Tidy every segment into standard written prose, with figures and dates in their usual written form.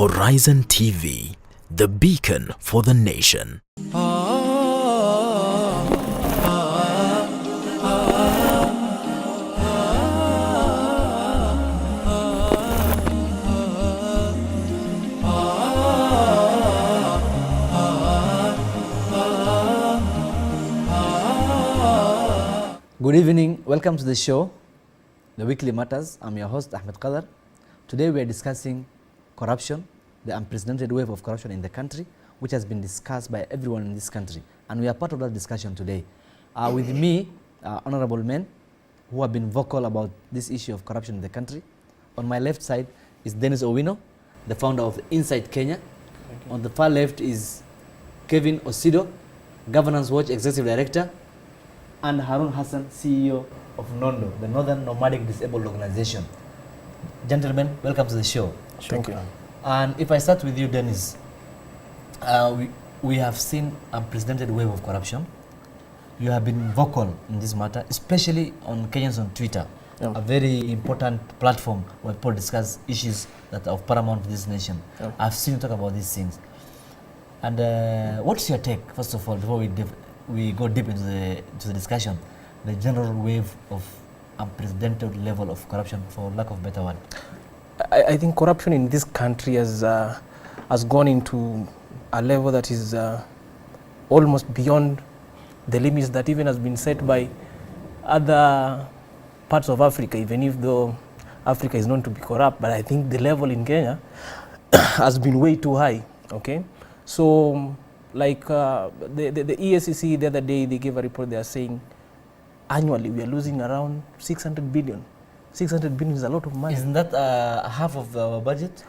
Horizon TV, the beacon for the nation. Good evening, welcome to the show, The Weekly Matters. I'm your host, Ahmed Qadar. Today we are discussing corruption, the unprecedented wave of corruption in the country, which has been discussed by everyone in this country. And we are part of that discussion today. With me, honorable men who have been vocal about this issue of corruption in the country. On my left side is Dennis Owino, the founder of Inside Kenya. On the far left is Kevin Osido, Governance Watch Executive Director, and Harun Hassan, CEO of Nondo, the Northern Nomadic Disabled Organization. Gentlemen, welcome to the show. Thank you. And if I start with you, Dennis, we have seen an unprecedented wave of corruption. You have been vocal in this matter, especially on Kenyans on Twitter, a very important platform where people discuss issues that are of paramount to this nation. I've seen you talk about these things. And what's your take, first of all, before we go deep into the discussion, the general wave of unprecedented level of corruption, for lack of a better word? I think corruption in this country has gone into a level that is almost beyond the limits that even has been set by other parts of Africa, even if though Africa is known to be corrupt. But I think the level in Kenya has been way too high. Okay, so like the EACC the other day, they gave a report. They are saying annually we are losing around 600 billion. 600 billion is a lot of money. Isn't that half of our budget?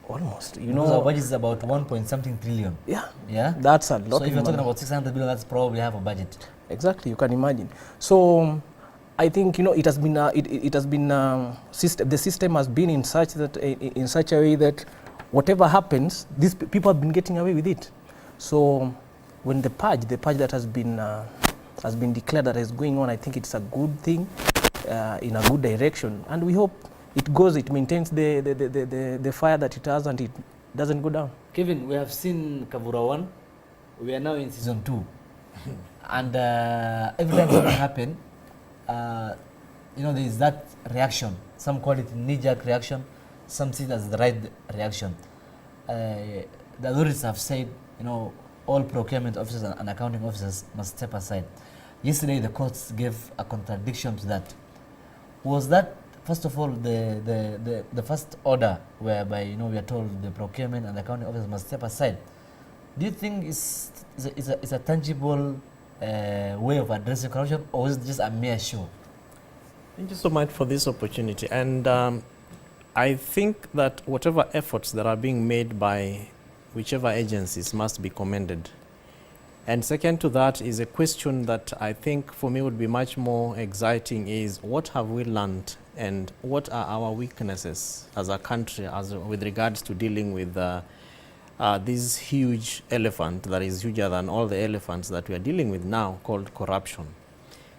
Almost. You Because know, our budget is about 1.something trillion. yeah, Yeah? that's a lot So if of you're talking money. about 600 billion, that's probably half a budget. Exactly, you can imagine. So I think, you know, it has been the system has been in such a way that whatever happens, these people have been getting away with it. So when the purge that has been declared that is going on, I think it's a good thing, in a good direction, and we hope it maintains the fire that it has and it doesn't go down. Kevin, we have seen Kavura 1. We are now in season 2. And every time something happens, you know, there is that reaction. Some call it knee-jerk reaction. Some see it as the right reaction. The authorities have said, you know, all procurement officers and accounting officers must step aside. Yesterday, the courts gave a contradiction to that. Was that, first of all, the first order whereby, you know, we are told the procurement and accounting officers must step aside? Do you think it's a tangible way of addressing corruption, or is it just a mere show? Thank you so much for this opportunity. And I think that whatever efforts that are being made by whichever agencies must be commended. And second to that is a question that I think for me would be much more exciting is what have we learned and what are our weaknesses as a country with regards to dealing with this huge elephant that is huger than all the elephants that we are dealing with now, called corruption.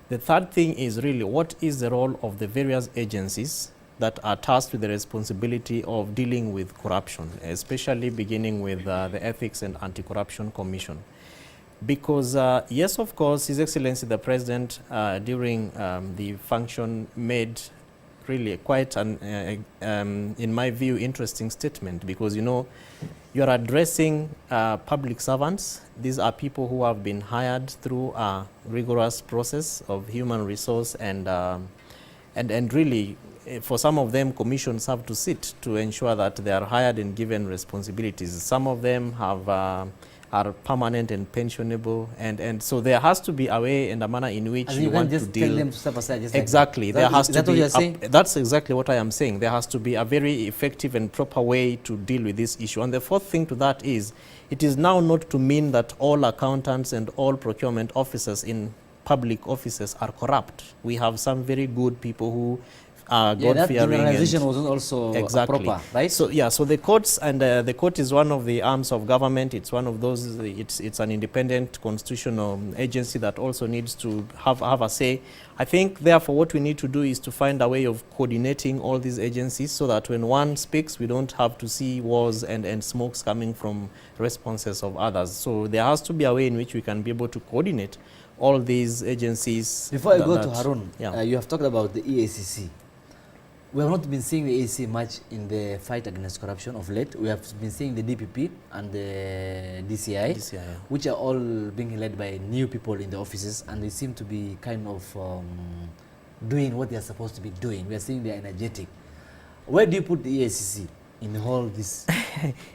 The third thing is really what is the role of the various agencies that are tasked with the responsibility of dealing with corruption, especially beginning with the Ethics and Anti-Corruption Commission. Because yes, of course, His Excellency the President during the function made really quite an, in my view, interesting statement, because, you know, you are addressing public servants. These are people who have been hired through a rigorous process of human resource and really, for some of them, commissions have to sit to ensure that they are hired and given responsibilities. Some of them have are permanent and pensionable, and so there has to be a way and a manner in which you want to deal. Tell them to step aside. Exactly, there has to be. Saying? That's exactly what I am saying. There has to be a very effective and proper way to deal with this issue. And the fourth thing to that is, it is now not to mean that all accountants and all procurement officers in public offices are corrupt. We have some very good people who that God-fearing. generalization wasn't also Exactly. proper, right? So yeah, so the courts, and the court is one of the arms of government. It's one of those. It's an independent constitutional agency that also needs to have a say. I think therefore what we need to do is to find a way of coordinating all these agencies so that when one speaks, we don't have to see walls and smokes coming from responses of others. So there has to be a way in which we can be able to coordinate all these agencies. Before I go to Harun, yeah. you have talked about the EACC. We have not been seeing the EACC much in the fight against corruption of late. We have been seeing the DPP and the DCI, which are all being led by new people in the offices, and they seem to be kind of doing what they are supposed to be doing. We are seeing they are energetic. Where do you put the EACC in all this?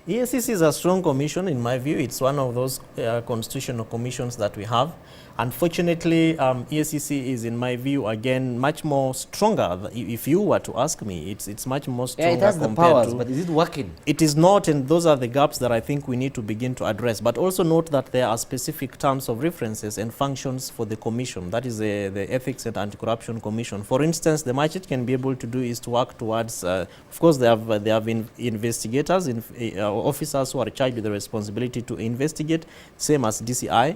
EACC is a strong commission in my view. It's one of those constitutional commissions that we have. Unfortunately, EACC is, in my view, again, much more stronger. If you were to ask me, it's much more stronger. Yeah, it has the powers, but is it working? It is not, and those are the gaps that I think we need to begin to address. But also note that there are specific terms of references and functions for the commission. That is the Ethics and Anti-Corruption Commission. For instance, the much it can be able to do is to work towards, of course, they have investigators, officers who are charged with the responsibility to investigate, same as DCI.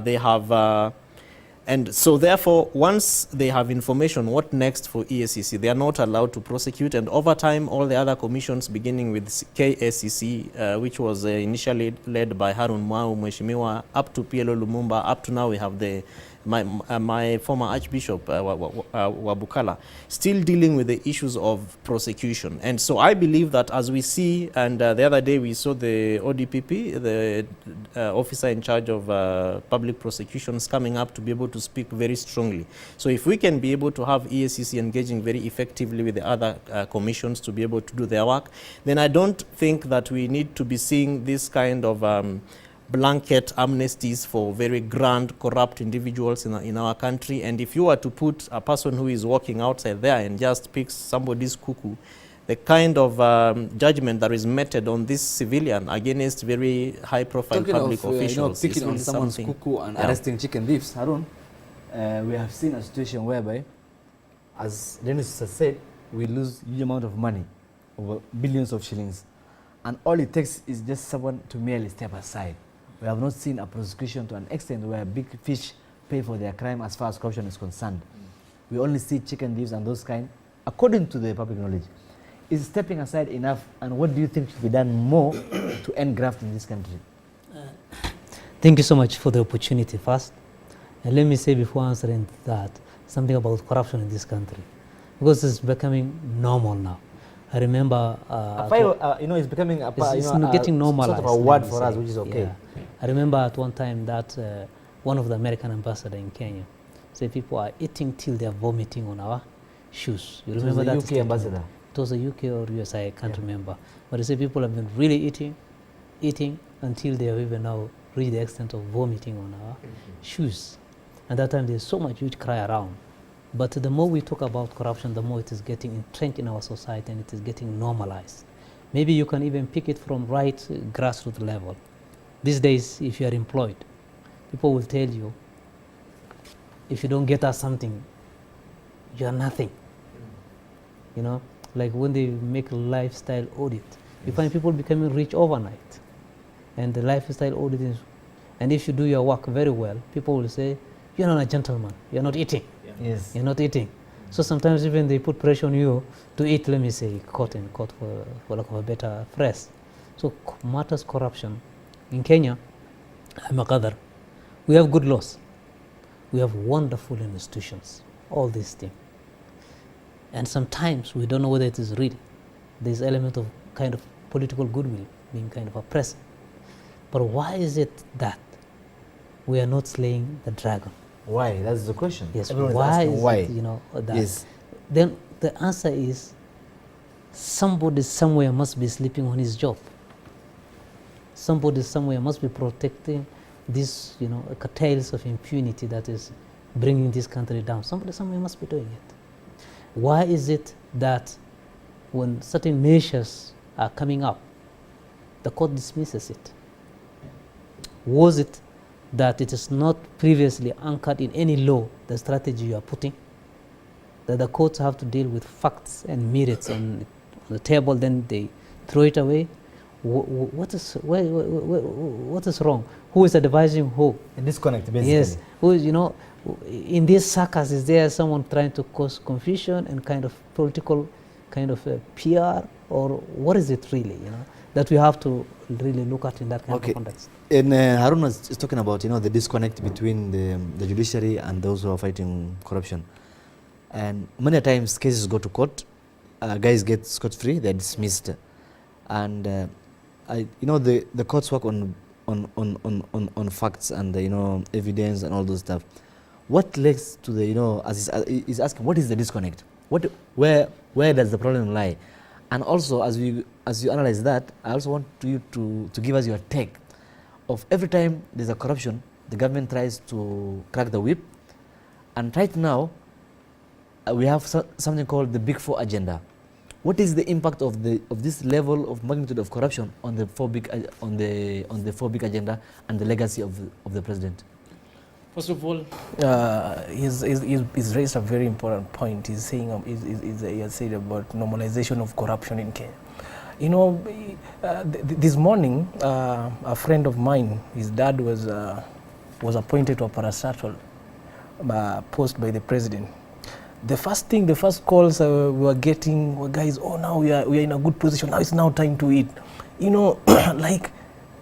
They have, and so therefore, once they have information, what next for EACC? They are not allowed to prosecute, and over time, all the other commissions, beginning with KACC, which was initially led by Harun Mwau Mheshimiwa, up to PLO Lumumba, up to now we have my former Archbishop Wabukala, still dealing with the issues of prosecution. And so I believe that as we see, and the other day we saw the ODPP, the officer in charge of public prosecutions, coming up to be able to speak very strongly. So if we can be able to have EACC engaging very effectively with the other commissions to be able to do their work, then I don't think that we need to be seeing this kind of blanket amnesties for very grand corrupt individuals in our country. And if you were to put a person who is walking outside there and just picks somebody's cuckoo, the kind of judgment that is meted on this civilian against very high profile public officials, picking on someone's cuckoo and arresting chicken thieves, Harun, we have seen a situation whereby, as Dennis has said, we lose huge amount of money, over billions of shillings, and all it takes is just someone to merely step aside. We have not seen a prosecution to an extent where big fish pay for their crime as far as corruption is concerned. We only see chicken thieves and those kind, according to the public knowledge. Is stepping aside enough, and what do you think should be done more to end graft in this country? Thank you so much for the opportunity first. And let me say before answering that, something about corruption in this country, because it's becoming normal now. I remember, it's becoming getting normalized, sort of a word for us, which is okay. Yeah. I remember at one time that one of the American ambassadors in Kenya said people are eating till they are vomiting on our shoes. You remember that? UK ambassador? It was a UK or US, I can't remember. But they say people have been really eating until they have even now reached the extent of vomiting on our shoes. And that time there's so much huge cry around. But the more we talk about corruption, the more it is getting entrenched in our society and it is getting normalized. Maybe you can even pick it from right grassroots level. These days, if you are employed, people will tell you, if you don't get us something, you are nothing. You know, like when they make a lifestyle audit, you find people becoming rich overnight. And the lifestyle audit is, and if you do your work very well, people will say, you're not a gentleman, you're not eating. Yes. You're not eating. So sometimes even they put pressure on you to eat, let me say, quote and quote, for lack of a better phrase. So matters corruption. In Kenya, Makadar, we have good laws. We have wonderful institutions, all these things. And sometimes we don't know whether it is real. There's element of kind of political goodwill being kind of oppressed. But why is it that we are not slaying the dragon? Why? That's the question. Yes. Everyone Why is why? it, that? Yes. Then the answer is somebody somewhere must be sleeping on his job. Somebody somewhere must be protecting this, curtails of impunity that is bringing this country down. Somebody somewhere must be doing it. Why is it that when certain measures are coming up, the court dismisses it? Was it that it is not previously anchored in any law, the strategy you are putting? that the courts have to deal with facts and merits on the table, then they throw it away. What is wrong? Who is advising who? A disconnect, basically. Yes, who is, in this circus, is there someone trying to cause confusion and kind of political kind of PR, or what is it really, that we have to really look at in that kind of context? And Harun was talking about, the disconnect between the judiciary and those who are fighting corruption. And many times cases go to court, guys get scot-free, they're dismissed. And the courts work on facts and evidence and all those stuff. What leads to the as is asking, what is the disconnect? Where does the problem lie? And also as you analyze that, I also want you to give us your take of every time there's a corruption, the government tries to crack the whip, and right now we have something called the Big Four agenda. What is the impact of this level of magnitude of corruption on the four big agenda and the legacy of the president? First of all, he's raised a very important point. He's saying he has said about normalization of corruption in Kenya. This morning, a friend of mine, his dad was appointed to a parastatal post by the president. The first calls we were getting were guys, now we are in a good position, now it's now time to eat. Like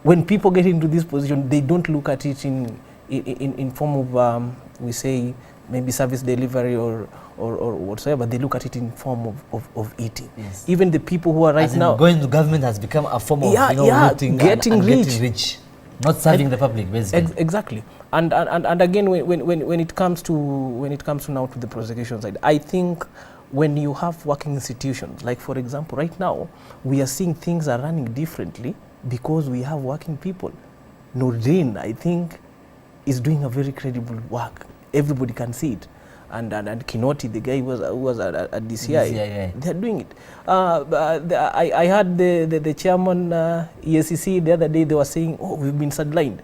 when people get into this position, they don't look at it in form of, we say, maybe service delivery or whatsoever. They look at it in form of eating. Yes. Even the people who are right now going to government has become a form of looting getting rich, not serving the public, basically. Exactly. And again, when it comes to now to the prosecution side, I think when you have working institutions, like for example, right now we are seeing things are running differently because we have working people. Nordin, I think, is doing a very credible work. Everybody can see it. And Kinoti, the guy who was at DCI, they're doing it. I heard the chairman EACC the other day, they were saying, we've been sidelined.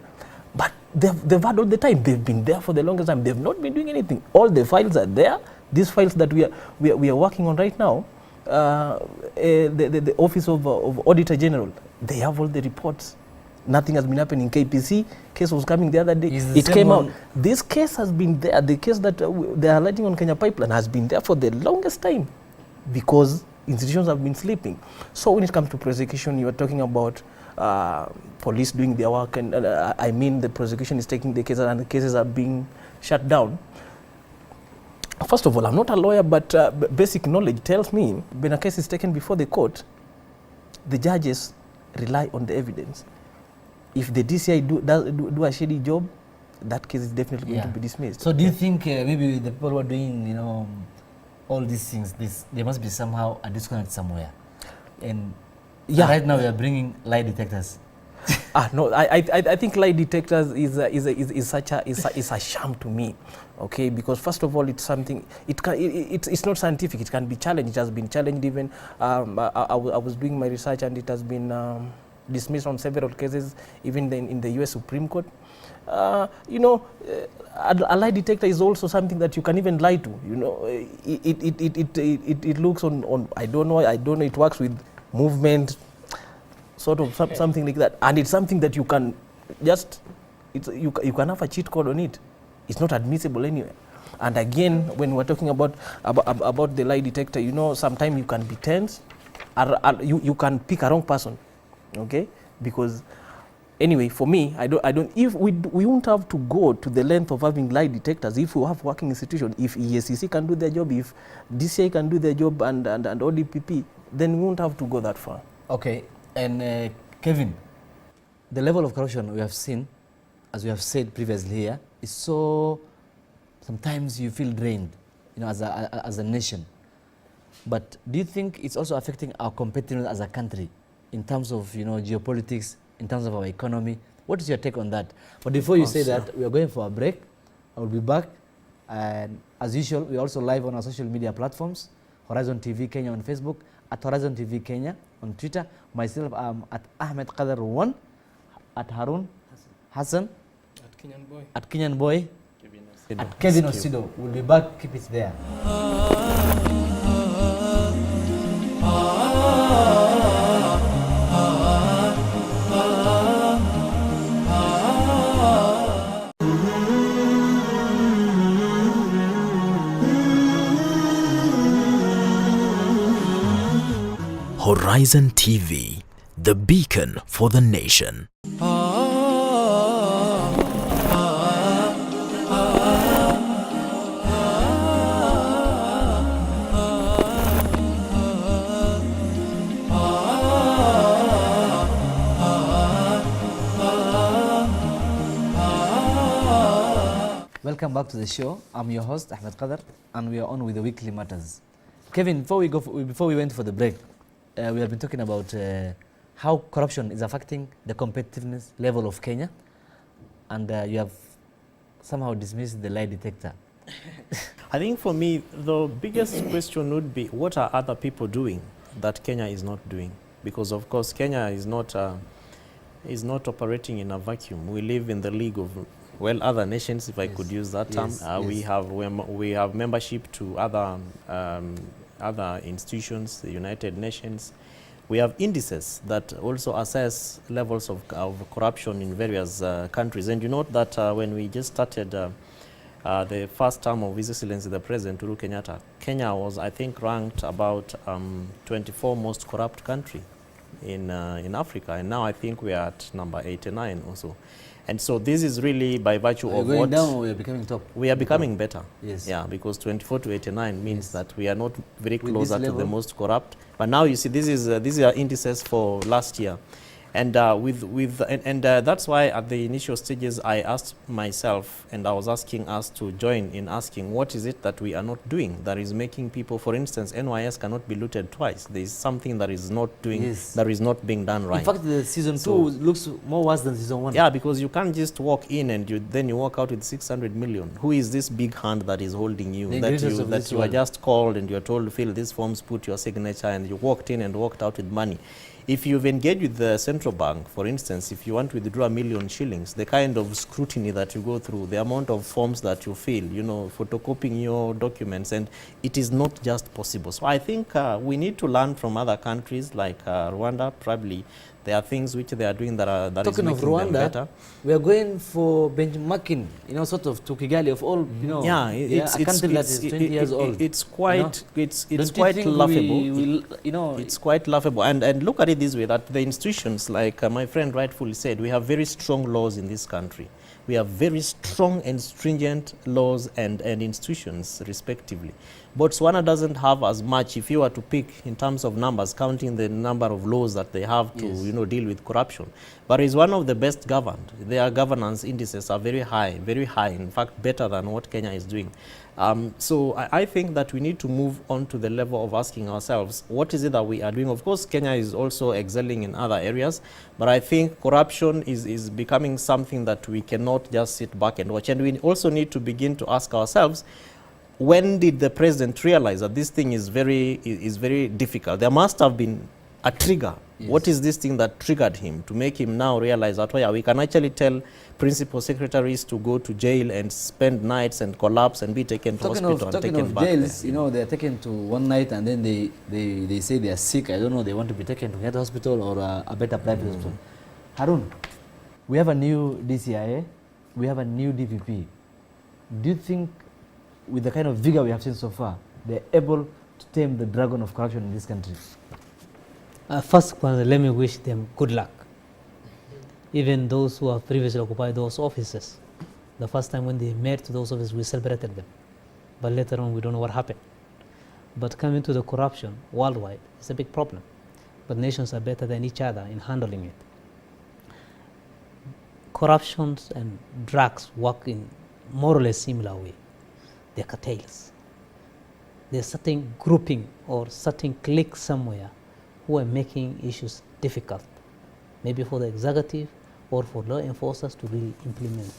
But they've had all the time. They've been there for the longest time. They've not been doing anything. All the files are there. These files that we are working on right now, the Office of Auditor General, they have all the reports. Nothing has been happening. KPC case was coming the other day. It came out. This case has been there. The case that they are lighting on Kenya Pipeline has been there for the longest time because institutions have been sleeping. So when it comes to prosecution, you are talking about police doing their work, and I mean the prosecution is taking the cases and the cases are being shut down. First of all, I'm not a lawyer, but basic knowledge tells me when a case is taken before the court, the judges rely on the evidence. If the DCI do a shady job, that case is definitely going to be dismissed. So do you think maybe the people who are doing all these things, there must be somehow a disconnect somewhere? And right now we are bringing lie detectors. No, I think lie detectors is a sham to me, okay? Because first of all, it's something it's not scientific. It can be challenged. It has been challenged even. I was doing my research and it has been dismissed on several cases, even in the U.S. Supreme Court. A lie detector is also something that you can even lie to. It looks on I don't know. It works with movement, sort of something like that, and it's something that you can just you can have a cheat code on it. It's not admissible anyway. And again, when we're talking about the lie detector, sometimes you can be tense, or you can pick a wrong person, okay? Because anyway, for me, I don't. If we won't have to go to the length of having lie detectors if we have working institutions. If EACC can do their job, if DCI can do their job, and ODPP, then we won't have to go that far. Okay, and Kevin, the level of corruption we have seen, as we have said previously here, is so. Sometimes you feel drained, as a nation. But do you think it's also affecting our competitiveness as a country, in terms of geopolitics, in terms of our economy? What is your take on that? But before you say that, we are going for a break. I will be back, and as usual, we are also live on our social media platforms: Horizon TV Kenya on Facebook, at Horizon TV Kenya on Twitter. Myself, I'm at Ahmed Qadar1, at Harun Hassan, at Kenyan Boy, at Kevin Osido. We'll be back. Keep it there. Horizon TV, the beacon for the nation. Welcome back to the show. I'm your host Ahmed Qadar, and we are on with the weekly matters. Kevin, before we went for the break, we have been talking about how corruption is affecting the competitiveness level of Kenya, and you have somehow dismissed the lie detector. I think for me, the biggest question would be, what are other people doing that Kenya is not doing? Because of course, Kenya is not operating in a vacuum. We live in the league of, well, other nations, if I could use that term. We have membership to other institutions, the United Nations. We have indices that also assess levels of corruption in various countries. And you note that when we just started the first term of His Excellency the President Uhuru Kenyatta, Kenya was, I think, ranked about 24 most corrupt country in Africa, and now I think we are at number 89 also. And so this is really by virtue of Going what down, we are becoming top. we are becoming better. Yes. Yeah, because 24 to 89 means Yes. that we are not very With closer this to the level. most corrupt. But now you see, these are indices for last year. And that's why at the initial stages I asked myself, and I was asking us to join in asking, what is it that we are not doing that is making people, for instance, NYS cannot be looted twice. There is something that is not doing, Yes. that is not being done right. In fact, the season So- 2 looks more worse than season 1. Yeah, because you can't just walk in and then you walk out with 600 million. Who is this big hand that is holding you? The That ingredients you of that this you are world. just called and you are told to fill these forms, put your signature, and you walked in and walked out with money. If you've engaged with the central bank, for instance, if you want to withdraw 1 million shillings, the kind of scrutiny that you go through, the amount of forms that you fill, you know, photocopying your documents, and it is not just possible. So I think we need to learn from other countries like Rwanda. Probably there are things which they are doing that is Talking of making them Rwanda, better. we are going for benchmarking, sort of to Kigali of all, Yeah, it's a country that is 20 years old. It's quite it's Don't you quite think laughable. It's It's quite laughable, and look at it this way: that the institutions, like my friend rightfully said, we have very strong laws in this country. We have very strong and stringent laws and institutions, respectively. Botswana doesn't have as much, if you were to pick in terms of numbers, counting the number of laws that they have to, Yes. deal with corruption. But it's one of the best governed. Their governance indices are very high, in fact, better than what Kenya is doing. So I think that we need to move on to the level of asking ourselves, what is it that we are doing? Of course, Kenya is also excelling in other areas, but I think corruption is becoming something that we cannot just sit back and watch. And we also need to begin to ask ourselves, when did the president realize that this thing is very difficult? There must have been a trigger. Yes. What is this thing that triggered him to make him now realize that, oh yeah, we can actually tell principal secretaries to go to jail and spend nights and collapse and be taken to hospital and Talking taken of back jails, there. they are taken to one night and then they say they are sick. I don't know, they want to be taken to another hospital or a better private hospital. Harun, we have a new DCIA, we have a new DPP. Do you think, with the kind of vigor we have seen so far, they're able to tame the dragon of corruption in this country? First, let me wish them good luck. Even those who have previously occupied those offices. The first time when they met to those offices, we celebrated them. But later on, we don't know what happened. But coming to the corruption worldwide, it's a big problem. But nations are better than each other in handling it. Corruptions and drugs work in more or less similar way. They're cartels. There's certain grouping or certain clique somewhere who are making issues difficult, maybe for the executive or for law enforcers to really implement.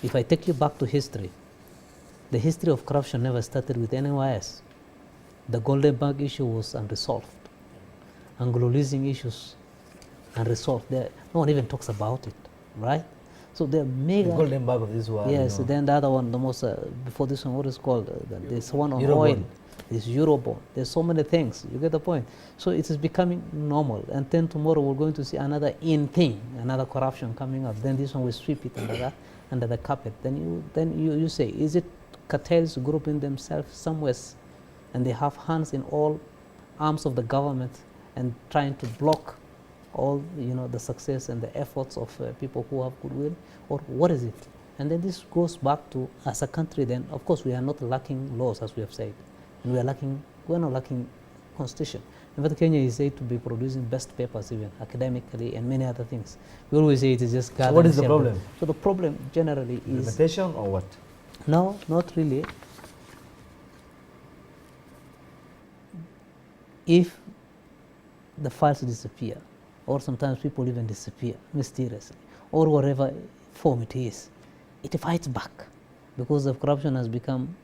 If I take you back to history, the history of corruption never started with NYS. The Golden Bag issue was unresolved. Anglo-leasing issues unresolved. No one even talks about it, right? So they're mega. The golden bag of this world. Yes, then the other one, the most, before this one, what is called? There's one on Eurobond. oil. There's Eurobond. There's so many things. You get the point. So it is becoming normal. And then tomorrow we're going to see another thing, another corruption coming up. Then this one will sweep it under the carpet. Then you say, is it cartels grouping themselves somewhere, and they have hands in all arms of the government, and trying to block all the success and the efforts of people who have goodwill, or what is it? And then this goes back to, as a country, then of course we are not lacking laws, as we have said, and we're not lacking constitution. In fact, Kenya is said to be producing best papers, even academically, and many other things. We always say it is just So what is the problem? So the problem generally is Limitation or what? no, not really. If the files disappear, or sometimes people even disappear mysteriously, or whatever form it is, it fights back, because the corruption has become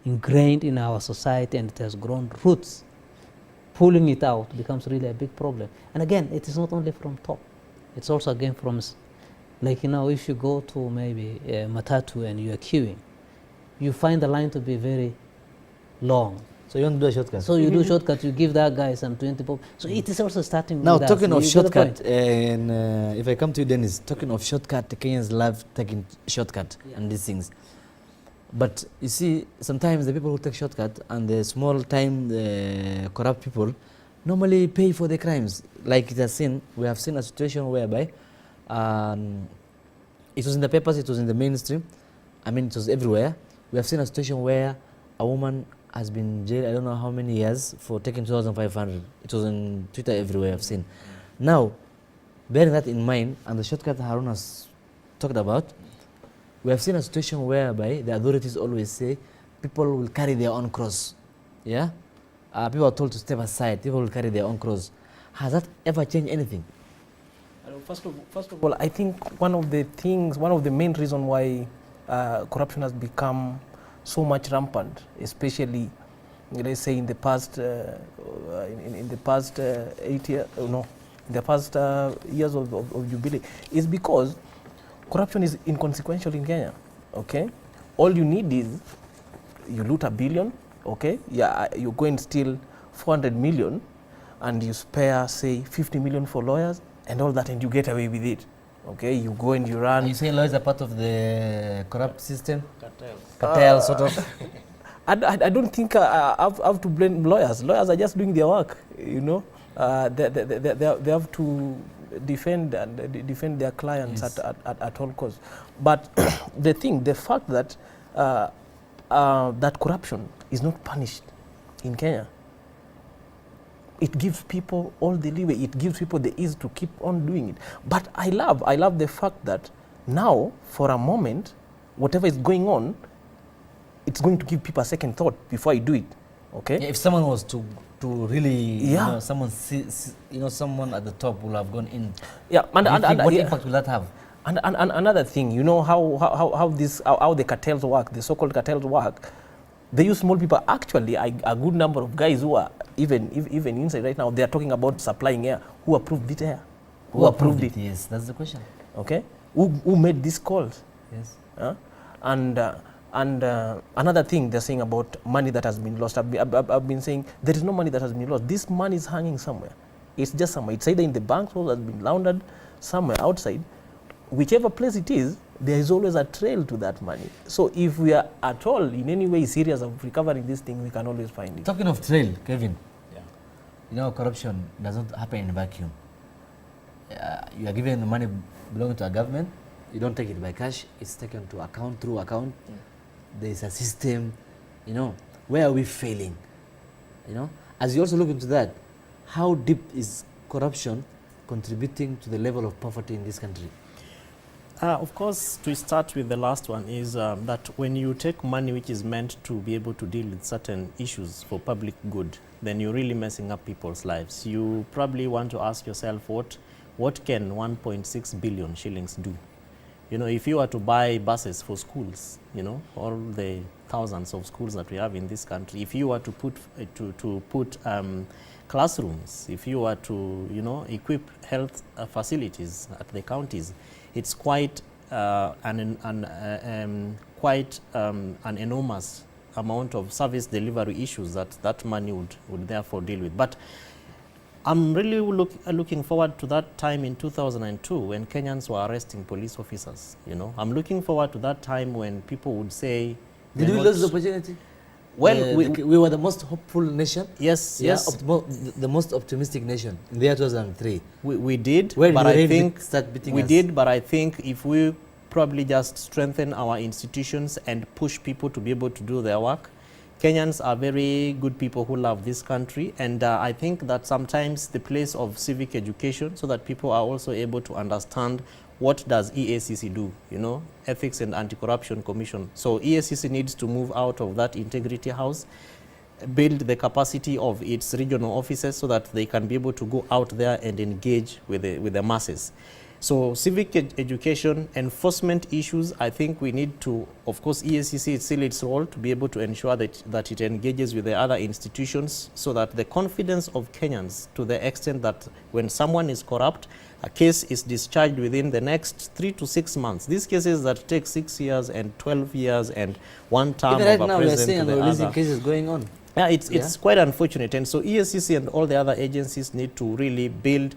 ingrained in our society and it has grown roots. Pulling it out becomes really a big problem. And again, it is not only from top, it's also again from, like, if you go to maybe Matatu and you are queuing, you find the line to be very long. So you want to do a shortcut? So you do shortcut, you give that guy some 20 pop. So it is also starting Now, with talking us. of You get the shortcut, point? and if I come to you, Dennis, talking of shortcut, the Kenyans love taking shortcut and these things. But you see, sometimes the people who take shortcut and the small time corrupt people normally pay for the crimes. Like we have seen a situation whereby it was in the papers, it was in the mainstream, I mean it was everywhere. We have seen a situation where a woman has been jailed, I don't know how many years, for taking 2,500. It was on Twitter everywhere, I've seen. Now, bearing that in mind, and the shortcut Harun has talked about, we have seen a situation whereby the authorities always say people will carry their own cross. Yeah? People are told to step aside, people will carry their own cross. Has that ever changed anything? First of all, I think one of the main reasons why corruption has become so much rampant, especially, let's say, in the past, in the past 8 years, in the past years of Jubilee, is because corruption is inconsequential in Kenya. Okay, all you need is you loot $1 billion. Okay, yeah, you go and steal 400 million, and you spare, say, 50 million for lawyers and all that, and you get away with it. Okay, you go and you run. Are you saying lawyers are part of the corrupt system? Cartel, sort of. I don't think I have to blame lawyers. Lawyers are just doing their work. They have to defend their clients, yes, at all costs. But the fact that that corruption is not punished in Kenya, it gives people all the leeway. It gives people the ease to keep on doing it. But I love the fact that now, for a moment, whatever is going on, it's going to give people a second thought before I do it. Okay. Yeah, if someone was to really, yeah, someone at the top will have gone in. Yeah. What impact will that have? And another thing, how the cartels work, the so-called cartels work. They use small people. Actually, a good number of guys who are even inside right now, they are talking about supplying air. Who approved it air? Who approved it? Yes, that's the question. Okay. Who made these calls? Yes. And another thing they're saying about money that has been lost. I've been saying there is no money that has been lost. This money is hanging somewhere. It's just somewhere. It's either in the banks or has been laundered somewhere outside. Whichever place it is, there is always a trail to that money. So if we are at all in any way serious of recovering this thing, we can always find it. Talking of trail, Kevin, corruption does not happen in a vacuum. You are given the money belonging to a government, you don't take it by cash, it's taken to account, through account. Yeah. There is a system, where are we failing? As you also look into that, how deep is corruption contributing to the level of poverty in this country? Of course, to start with the last one is that when you take money which is meant to be able to deal with certain issues for public good, then you're really messing up people's lives. You probably want to ask yourself, what can 1.6 billion shillings do? If you were to buy buses for schools, all the thousands of schools that we have in this country, if you were to put classrooms, if you were to equip health facilities at the counties, it's quite an enormous amount of service delivery issues that money would therefore deal with. But I'm really looking forward to that time in 2002 when Kenyans were arresting police officers. I'm looking forward to that time when people would say, did we lose the opportunity? Well, we were the most hopeful nation. yes, Yeah, yes, the most optimistic nation in the year 2003. we did, Where but did the I rain think start beating we us? did, but I think if we probably just strengthen our institutions and push people to be able to do their work. Kenyans are very good people who love this country, and I think that sometimes the place of civic education, so that people are also able to understand what does EACC do, you know, Ethics and Anti-Corruption Commission. So EACC needs to move out of that integrity house, build the capacity of its regional offices so that they can be able to go out there and engage with the masses. So civic education, enforcement issues, I think we need to, of course, EACC is still its role to be able to ensure that it engages with the other institutions so that the confidence of Kenyans, to the extent that when someone is corrupt, a case is discharged within the next 3 to 6 months. These cases that take 6 years and 12 years and one term Even of right a now, we are president seeing to the releasing other. cases going on. Yeah, it's quite unfortunate, and so EACC and all the other agencies need to really build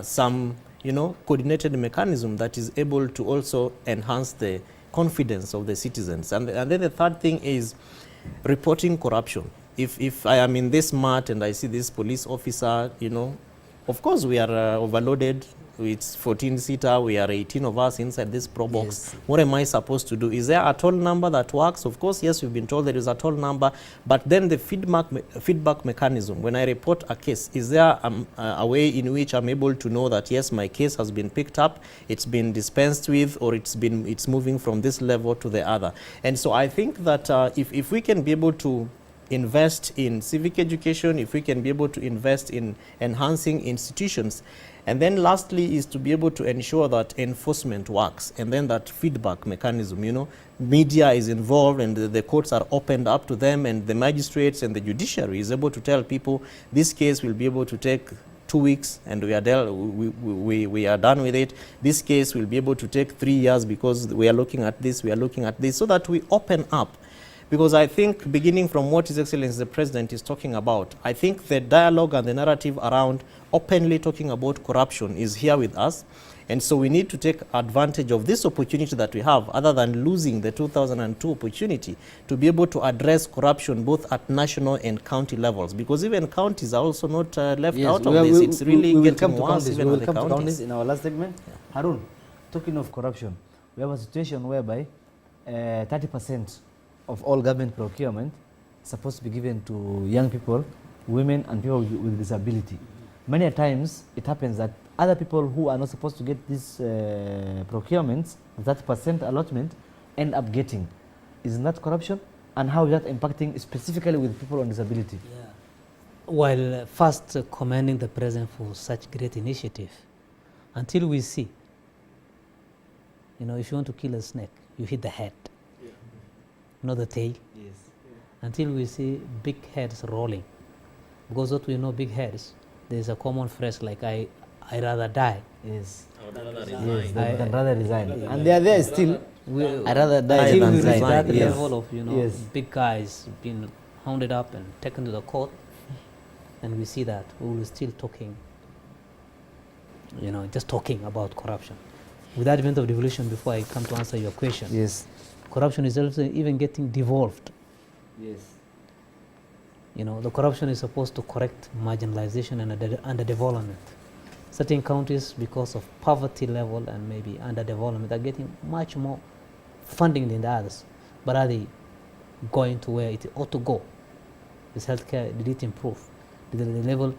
some, you know, coordinated mechanism that is able to also enhance the confidence of the citizens. And then the third thing is reporting corruption. If I am in this mart and I see this police officer, you know, of course we are overloaded. It's 14-seater, we are 18 of us inside this pro box. Yes. What am I supposed to do? Is there a toll number that works? Of course, yes, we've been told there is a toll number, but then the feedback mechanism, when I report a case, is there a way in which I'm able to know that, yes, my case has been picked up, it's been dispensed with, or it's moving from this level to the other? And so I think that if we can be able to invest in civic education, if we can be able to invest in enhancing institutions, and then lastly is to be able to ensure that enforcement works, and then that feedback mechanism, you know, media is involved and the courts are opened up to them, and the magistrates and the judiciary is able to tell people this case will be able to take 2 weeks and we are done with it. This case will be able to take 3 years because we are looking at this, so that we open up. Because I think, beginning from what His Excellency the President is talking about, I think the dialogue and the narrative around openly talking about corruption is here with us. And so we need to take advantage of this opportunity that we have, other than losing the 2002 opportunity, to be able to address corruption both at national and county levels. Because even counties are also not left out of this. It's really getting worse even we at will the come to counties. counties in our last segment. Harun, talking of corruption, we have a situation whereby 30% of all government procurement is supposed to be given to young people, women, and people with disability. Many a times it happens that other people who are not supposed to get these procurements, that percent allotment, end up getting. Isn't that corruption? And how is that impacting specifically with people on disability? Yeah. While first commending the President for such great initiative, until we see, you know, if you want to kill a snake, you hit the head, not the tail. Yes. Until we see big heads rolling. Because what we know, big heads, there's a common phrase like, I rather die. Yes. Yes, Than rather resign. And they are there still. I rather die Until than we reach resign. that Yes. level of, you know, Yes. big guys being hounded up and taken to the court, and we see that, we will still talking, you know, just talking about corruption. With the advent of devolution, before I come to answer your question, Yes. corruption is also even getting devolved. Yes. You know, the corruption is supposed to correct marginalization and underdevelopment. Certain countries, because of poverty level and maybe underdevelopment, are getting much more funding than the others. But are they going to where it ought to go? Is healthcare, did it improve? Did the level,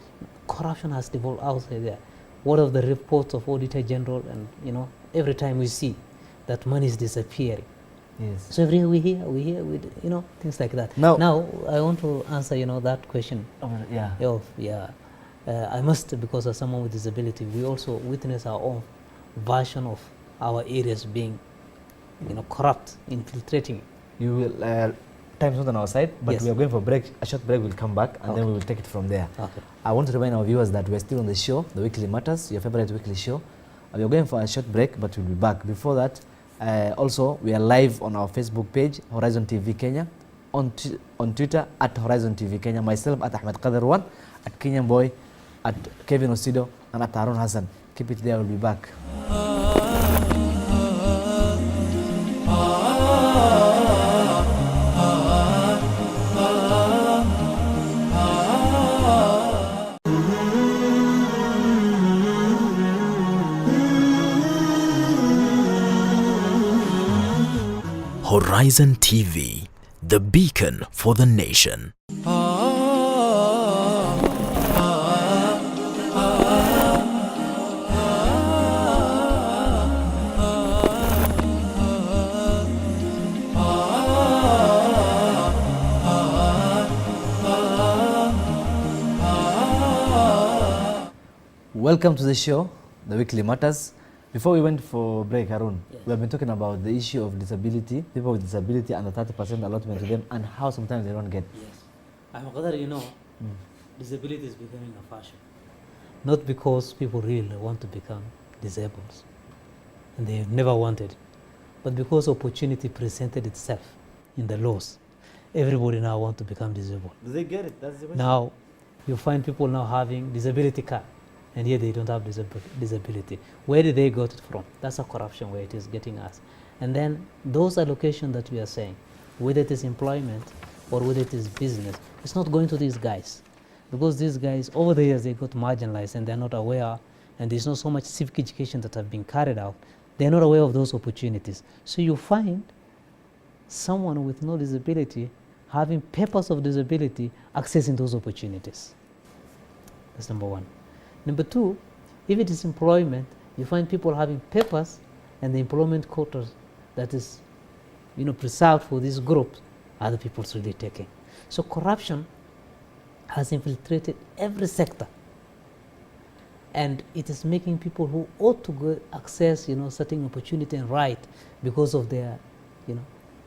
corruption has devolved outside there. What of the reports of Auditor General, and, you know, every time we see that money is disappearing. Yes. So every year we hear, with, you know, things like that. Now I want to answer, you know, that question. I must, because as someone with disability, we also witness our own version of our areas being, you know, corrupt, infiltrating. You will, time's not on our side, but Yes. we are going for a break. A short break, we'll come back, and then we will take it from there. Okay. I want to remind our viewers that we're still on the show, The Weekly Matters, your favorite weekly show. We are going for a short break, but we'll be back. Before that, also, we are live on our Facebook page, Horizon TV Kenya, on Twitter, at Horizon TV Kenya, myself at Ahmed Qadar1, at Kenyan Boy, at Kevin Osido, and at Harun Hassan. Keep it there, we'll be back. Horizon TV, the beacon for the nation. Welcome to the show, The Weekly Matters. Before we went for break, Harun, we have been talking about the issue of disability, people with disability and the 30% allotment to them, and how sometimes they don't get. Yes. I'm glad disability is becoming a fashion. Not because people really want to become disabled, and they have never wanted, but because opportunity presented itself in the laws. Everybody now wants to become disabled. Do they get it? That's the question. Now, you find people now having disability card, and yet they don't have disability. Where did they got it from? That's a corruption where it is getting us. And then those allocations that we are saying, whether it is employment or whether it is business, it's not going to these guys. Because these guys, over the years, they got marginalized and they're not aware, and there's not so much civic education that have been carried out. They're not aware of those opportunities. So you find someone with no disability having papers of disability accessing those opportunities. That's number one. Number two, if it is employment, you find people having papers and the employment quotas that is, preserved for these groups, other people's really taking. So corruption has infiltrated every sector, and it is making people who ought to go access, certain opportunity and right because of their,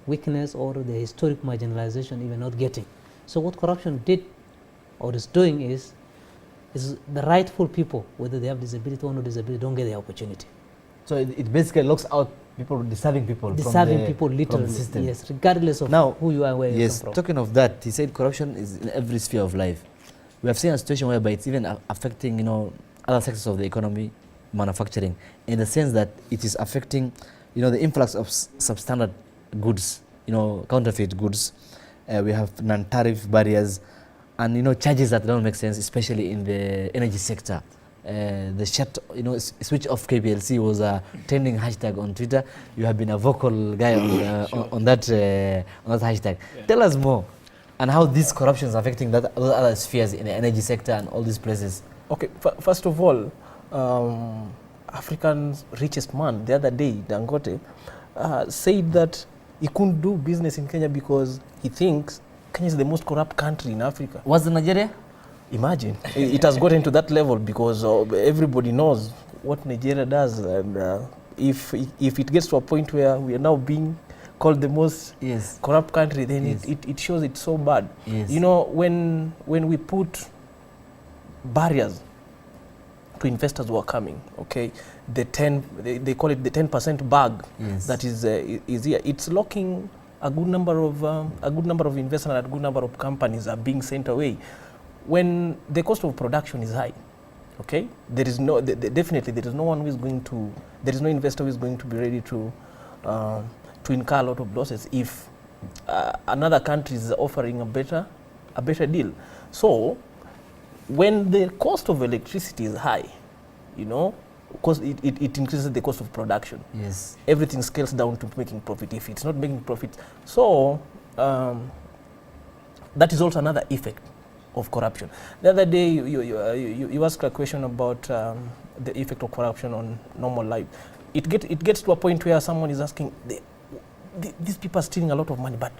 weakness or their historic marginalization, even not getting. So what corruption did or is doing is the rightful people, whether they have disability or no disability, don't get the opportunity. So it basically locks out people, deserving people Literally, from the system. yes, regardless of Now, who you are, where you yes, come from. talking of that, he said corruption is in every sphere of life. We have seen a situation whereby it's even affecting, other sectors of the economy, manufacturing, in the sense that it is affecting, the influx of substandard goods, counterfeit goods. We have non-tariff barriers, and charges that don't make sense, especially in the energy sector. The switch off KPLC was a trending hashtag on Twitter. You have been a vocal guy on that hashtag. Yeah. Tell us more, and how this corruption is affecting those other spheres in the energy sector and all these places. Okay, first of all, Africa's richest man the other day, Dangote, said that he couldn't do business in Kenya because he thinks Kenya is the most corrupt country in Africa. Was it Nigeria? Imagine. It has gotten to that level because everybody knows what Nigeria does, and if it gets to a point where we are now being called the most corrupt country, then it shows it's so bad. Yes. When we put barriers to investors who are coming, okay, they call it the 10% bag that is here. It's locking a good number of investors and a good number of companies are being sent away. When the cost of production is high, okay, definitely there is no investor who is going to be ready to incur a lot of losses if another country is offering a better deal. So when the cost of electricity is high, because it increases the cost of production. Yes. Everything scales down to making profit if it's not making profit. So that is also another effect of corruption. The other day you asked a question about the effect of corruption on normal life. It gets to a point where someone is asking, these people are stealing a lot of money, but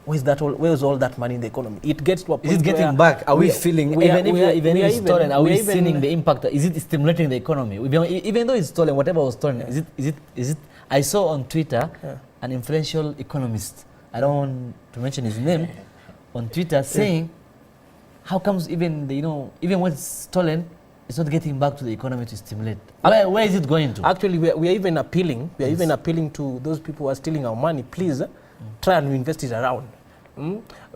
where's all that money in the economy? It gets to a point. Is it getting back? Are we feeling, even if it's stolen, are we seeing the impact? Is it stimulating the economy? Even though it's stolen, whatever was stolen, is it? I saw on Twitter an influential economist, I don't want to mention his name, on Twitter saying, how comes even when it's stolen, it's not getting back to the economy to stimulate? Where is it going to? Actually, we are even appealing. We are even appealing to those people who are stealing our money. Please try and invest it around,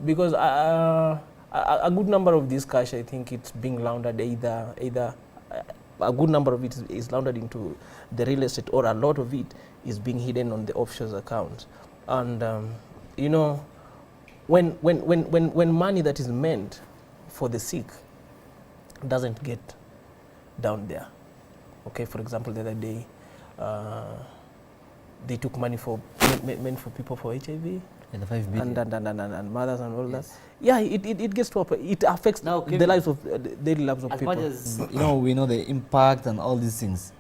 because a good number of this cash, I think it's being laundered either a good number of it is laundered into the real estate, or a lot of it is being hidden on the offshore accounts. And when money that is meant for the sick doesn't get down there. Okay, for example, the other day, they took money for meant for people for HIV And the 5 billion. and mothers and all Yes. that. Yeah, it gets to it affects Now, the Kevin, lives of daily lives of As people. much as we know the impact and all these things.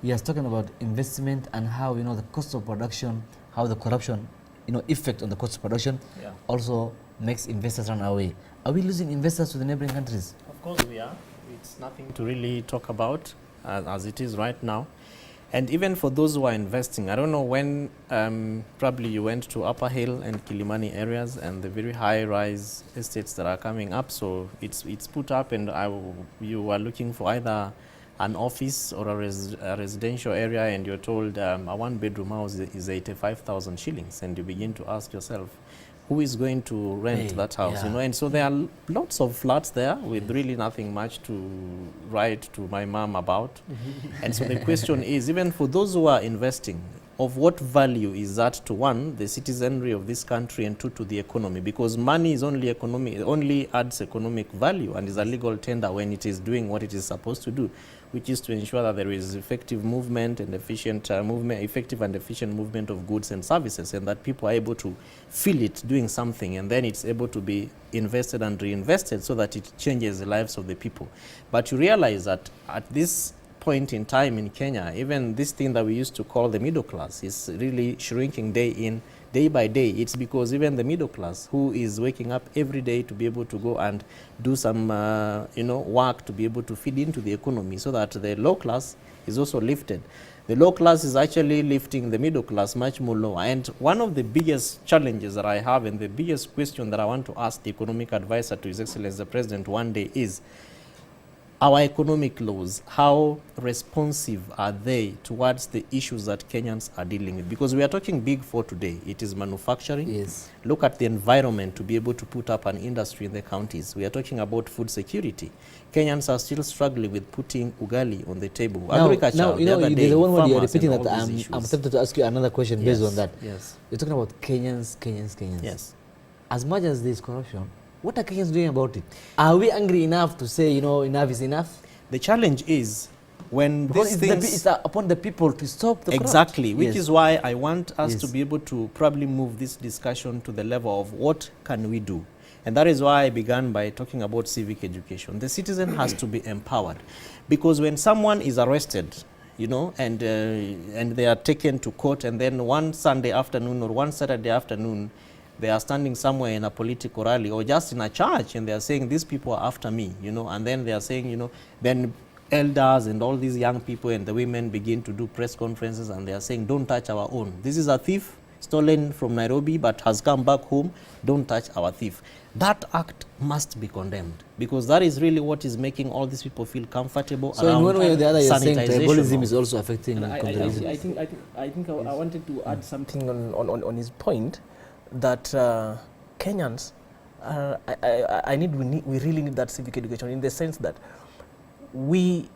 We are talking about investment and how the cost of production, how the corruption, effect on the cost of production, also makes investors run away. Are we losing investors to the neighboring countries? Of course we are. It's nothing to really talk about as it is right now. And even for those who are investing, I don't know when probably you went to Upper Hill and Kilimani areas and the very high-rise estates that are coming up. So it's put up, and you are looking for either an office or a residential area, and you're told a one-bedroom house is 85,000 shillings, and you begin to ask yourself, who is going to rent Hey, that house? yeah. And so there are lots of flats there with really nothing much to write to my mom about. And so the question is, even for those who are investing, of what value is that to, one, the citizenry of this country, and two, to the economy? Because money is only economic, it only adds economic value and is a legal tender when it is doing what it is supposed to do, which is to ensure that there is effective movement and efficient effective and efficient movement of goods and services, and that people are able to feel it doing something, and then it's able to be invested and reinvested so that it changes the lives of the people. But you realize that at this point in time in Kenya, even this thing that we used to call the middle class is really shrinking day by day. It's because even the middle class, who is waking up every day to be able to go and do some work to be able to feed into the economy, so that the low class is also lifted. The low class is actually lifting the middle class much more lower. And one of the biggest challenges that I have, and the biggest question that I want to ask the economic advisor to His Excellency the President one day, is our economic laws, how responsive are they towards the issues that Kenyans are dealing with? Because we are talking big four today. It is manufacturing. Yes. Look at the environment to be able to put up an industry in the counties. We are talking about food security. Kenyans are still struggling with putting ugali on the table. Agriculture, Now, the other day, there's one word you're farmers repeating and that all these I'm issues. tempted to ask you another question based on that. Yes. You're talking about Kenyans. Yes. As much as there's corruption, what are Kenyans doing about it? Are we angry enough to say, enough is enough? The challenge is when Because these things... it's upon the people to stop the corrupt. Exactly, which Yes. is why I want us Yes. to be able to probably move this discussion to the level of what can we do. And that is why I began by talking about civic education. The citizen has to be empowered, because when someone is arrested, and they are taken to court, and then one Sunday afternoon or one Saturday afternoon, they are standing somewhere in a political rally or just in a church, and they are saying, these people are after me, and then they are saying, then elders and all these young people and the women begin to do press conferences, and they are saying, don't touch our own. This is a thief stolen from Nairobi but has come back home. Don't touch our thief. That act must be condemned, because that is really what is making all these people feel comfortable. So in one way or the other, you're saying sanitization tribalism of- is also affecting And conservatism. I think I wanted to add something on his point that Kenyans are, we really need that civic education, in the sense that we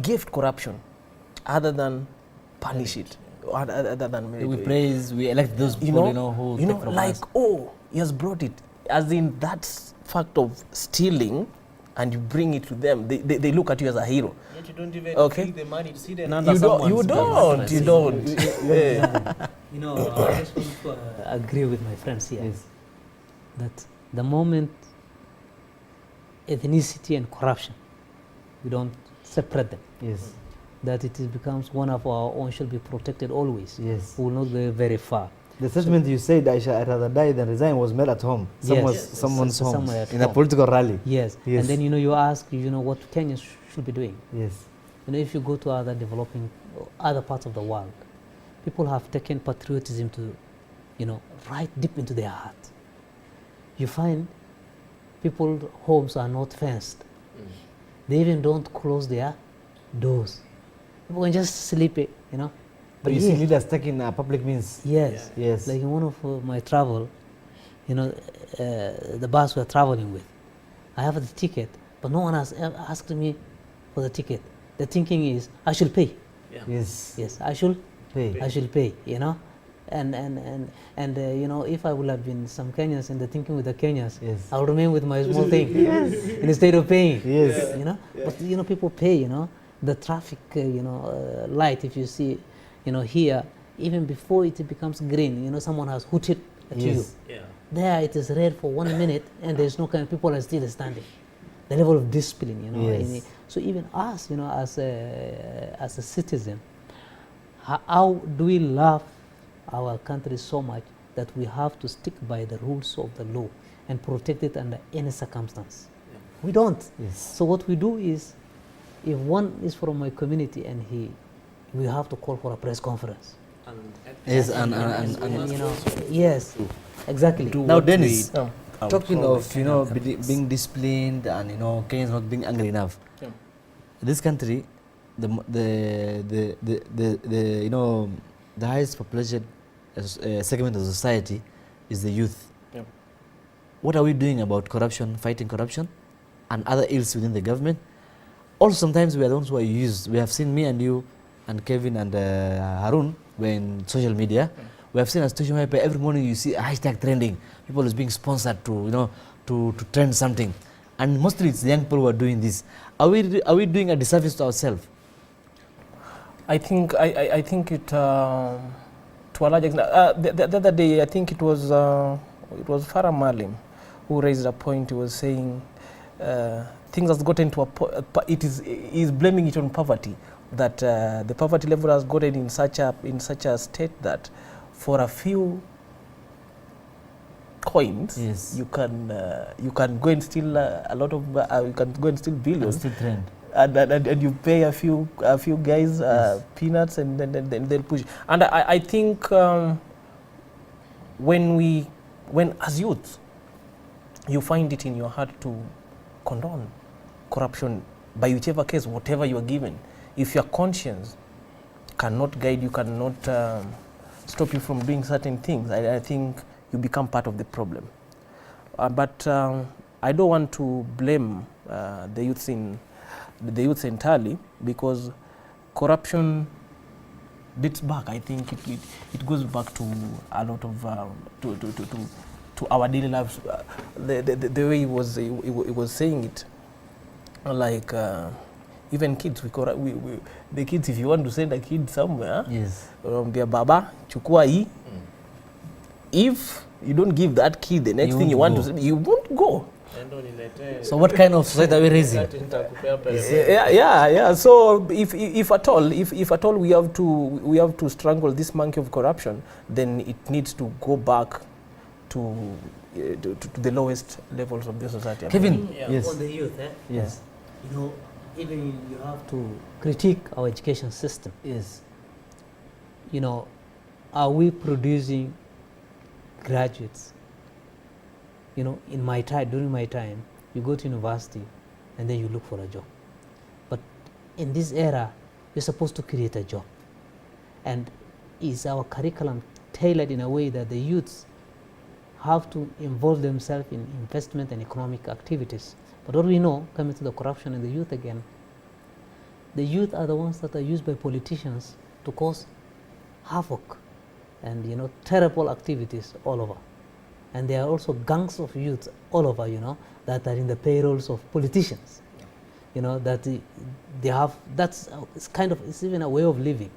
gift corruption other than punish it, other than We praise, we elect those people, who take from like, us. oh, he has brought it, as in that fact of stealing, and you bring it to them, they look at you as a hero. Yet you don't even Okay. feel the money to see the You don't. Yeah. I just want to agree with my friends here. Yes. That the moment ethnicity and corruption, we don't separate them, Yes. that it becomes one of our own, should be protected always. Yes. We will not go very far. The statement you said, Aisha, I'd rather die than resign, was made at home. Someone's home. Somewhere at In a home. political rally. Yes. Yes. And then you ask, what Kenyans should be doing. Yes. If you go to other developing, other parts of the world, people have taken patriotism to, right deep into their heart. You find people's homes are not fenced. They even don't close their doors. People can just sleep, But you see leaders taking public means. Yes. Yes. Like in one of my travel, the bus we're traveling with, I have the ticket, but no one has asked me for the ticket. The thinking is, I should pay. Yes. Yes, I should Pay. I should pay, and if I would have been some Kenyans and the thinking with the Kenyans, Yes. I'll remain with my small thing instead of paying. Yes. But people pay. The traffic light. If you see, here even before it becomes green, you know, someone has hooted at you. Yes. Yeah. There it is red for 1 minute and there's no kind, people are still standing. The level of discipline, you know. Yes. So even us, you know, as a citizen, how do we love our country so much that we have to stick by the rules of the law and protect it under any circumstance? Yeah. We don't. Yes. So what we do is, if one is from my community and we have to call for a press conference. Yes, And, you know, yes, exactly. Now, Dennis, Yeah. talking of, you know, being disciplined and, you know, Kenyans not being angry enough. Yeah. This country, the you know, the highest population segment of society is the youth. Yeah. What are we doing about corruption, fighting corruption, and other ills within the government? Also, sometimes we are the ones who are used. We have seen, me and you and Kevin and Harun were in social media. Yeah. We have seen a situation where every morning you see a hashtag trending. People is being sponsored to, you know, to trend something, and mostly it's the young people who are doing this. Are we doing a disservice to ourselves? I think it to a large extent. The other day, I think it was Farah Malim who raised a point. He was saying things has gotten to is blaming it on poverty. That the poverty level has gotten in such a state that for a few coins, Yes. you can go and steal a lot of you can go and steal billions. Still trend. And you pay a few guys Yes. peanuts and then they'll push. And I think when as youth you find it in your heart to condone corruption by whichever case, whatever you are given, if your conscience cannot guide you, cannot stop you from doing certain things, I think you become part of the problem. But I don't want to blame the youth entirely, because corruption dates back. I think it goes back to a lot of to our daily lives. The way he was saying it, like even kids, the kids, if you want to send a kid somewhere, Yes. Baba, chukua hii. If you don't give that kid the next You thing you won't want go. to say, you won't go. So what kind of society are we raising? Yeah. So if at all we have to strangle this monkey of corruption, then it needs to go back to the lowest levels of the society. Kevin, Yeah, yes. on the youth, Yes. you know, even you have to critique our education system. Yes. You know, are we producing graduates? You know, during my time, you go to university and then you look for a job. But in this era, you're supposed to create a job. And is our curriculum tailored in a way that the youths have to involve themselves in investment and economic activities? But what we know, coming to the corruption and the youth again, the youth are the ones that are used by politicians to cause havoc and, you know, terrible activities all over. And there are also gangs of youth all over, you know, that are in the payrolls of politicians. You know, that they have, it's even a way of living,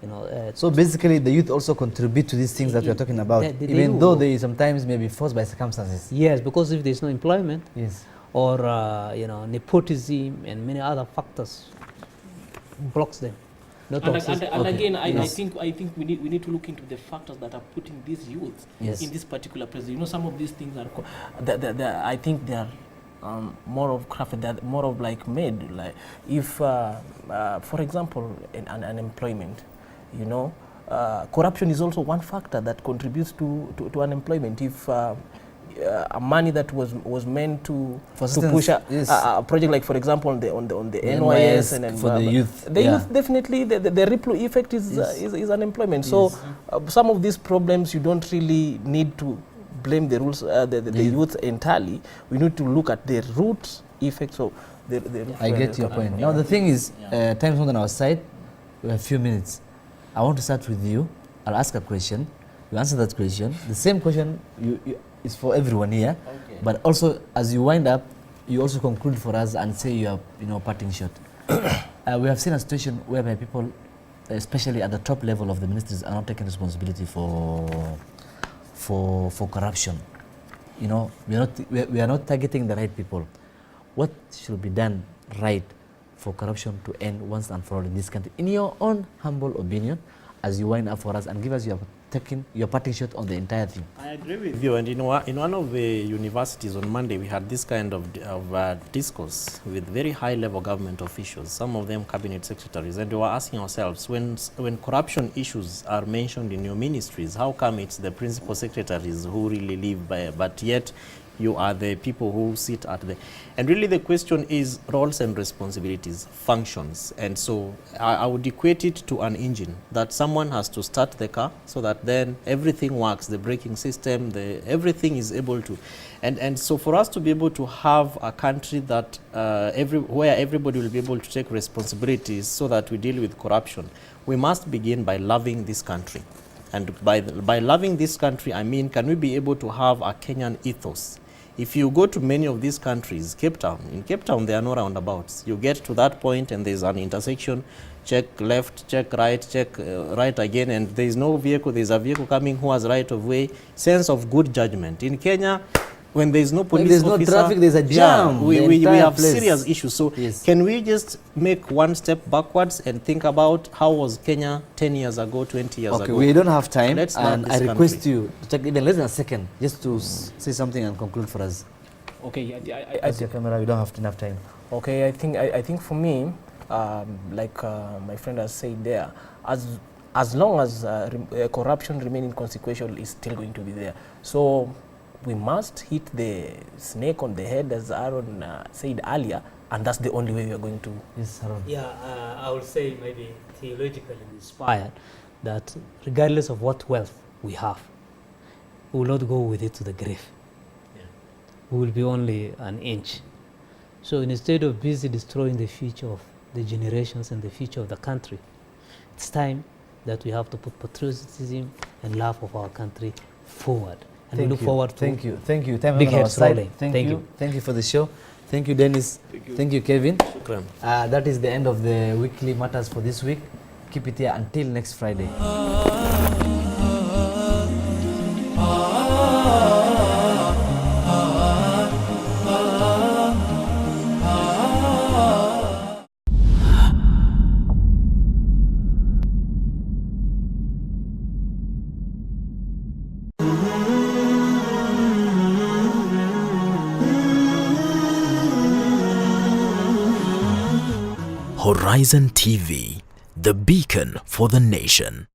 you know. So basically, the youth also contribute to these things that we are talking about, they even do. though they sometimes may be forced by circumstances. Yes, because if there's no employment, Yes. or you know, nepotism and many other factors blocks them. Not access. And Okay. again, I Yes. think we need to look into the factors that are putting these youths Yes. in this particular place. You know, some of these things are I think they are more of crafted, they're more of like made. Like if, for example, unemployment, you know, corruption is also one factor that contributes to unemployment. If money that was meant to push a project, like for example on the NYS and then for the youth. the youth, definitely the ripple effect is unemployment. So some of these problems you don't really need to blame the rules the youth entirely. We need to look at the root effects of the root. I get your point. Now the thing is, time's not on our side. We have a few minutes. I want to start with you. I'll ask a question. You answer that question. The same question is for everyone here. Okay. But also, as you wind up, you also conclude for us and say your parting shot. We have seen a situation whereby people especially at the top level of the ministries, are not taking responsibility for corruption. You know, we are not targeting the right people. What should be done right for corruption to end once and for all in this country? In your own humble opinion, as you wind up for us and give us your parting shot on the entire thing. I agree with you. And in one of the universities on Monday, we had this kind of discourse with very high-level government officials, some of them cabinet secretaries, and we were asking ourselves, when corruption issues are mentioned in your ministries, how come it's the principal secretaries who really live by, but yet you are the people who sit at the... And really the question is roles and responsibilities, functions. And so I would equate it to an engine, that someone has to start the car so that then everything works, the braking system, everything is able to... And so for us to be able to have a country that where everybody will be able to take responsibilities so that we deal with corruption, we must begin by loving this country. And by loving this country, I mean, can we be able to have a Kenyan ethos? If you go to many of these countries, in Cape Town, there are no roundabouts. You get to that point and there's an intersection, check left, check right again, and there's no vehicle, there's a vehicle coming who has right of way, sense of good judgment. In Kenya, when there's no police officer, there's no traffic, there's a jam. We have place. Serious issues. So yes. Can we just make one step backwards and think about how was Kenya 10 years ago, 20 years ago? Okay, we don't have time, Let's and I country. request you to take even less than a second just to say something and conclude for us. Okay, As your camera, we don't have enough time. Okay, I think for me, like my friend has said there, as long as corruption remaining consequential is still going to be there. So we must hit the snake on the head, as Aaron said earlier, and that's the only way we are going to. Yes, Aaron. Yeah, I would say maybe theologically inspired that regardless of what wealth we have, we will not go with it to the grave. Yeah. We will be only an inch. So instead of busy destroying the future of the generations and the future of the country, it's time that we have to put patriotism and love of our country forward. And we look forward to Thank you. Time big on our heads side. rolling. Thank you for the show. Thank you, Dennis. Thank you, Kevin. That is the end of the weekly matters for this week. Keep it here until next Friday. Horizon TV, the beacon for the nation.